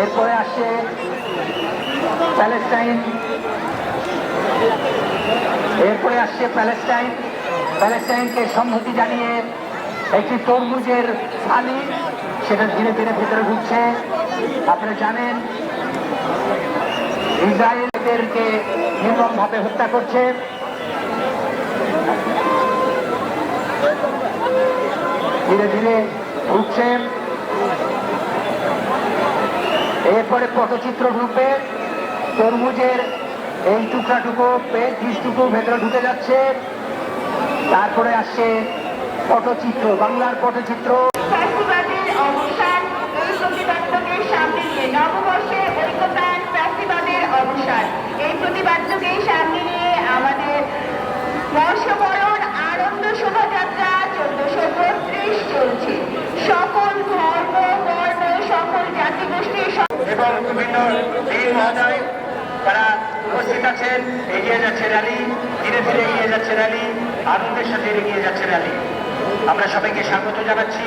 এরপরে আসছে প্যালেস্টাইন, প্যালেস্টাইনকে সম্মতি জানিয়ে একটি তরমুজের ফালি সেটা ধীরে ধীরে ভেতরে ঢুকছে। আপনারা জানেন ইসরায়েলদেরকে নির্মমভাবে হত্যা করছে। ধীরে ধীরে ঢুকছে। এরপরে পটচিত্র ঢুকবে। তরমুজের এই টুকরাটুকু বীজটুকু ভেতরে ঢুকে যাচ্ছে। তারপরে আসছে পটচিত্র, বাংলার পটচিত্র। ফ্যাসিবাদের অবসান, এই প্রতিবাদ্যকে সামনে নিয়ে নববর্ষে ঐক্যপ্রাণ ফ্যাসিবাদের অবসান, এই প্রতিবাদ্যকে সামনে নিয়ে আমাদের বর্ষবরণ আনন্দ শোভাযাত্রা 1432 চলছে। সকল ধর্ম, বর্ণ, সকল জাতিগোষ্ঠী এবং বিভিন্ন বীর মহোদয় তারা উপস্থিত আছেন। এগিয়ে যাচ্ছে র্যালি, ধীরে ধীরে এগিয়ে যাচ্ছে র্যালি, আনন্দের সাথে এগিয়ে যাচ্ছে র্যালি। আমরা সবাইকে স্বাগত জানাচ্ছি।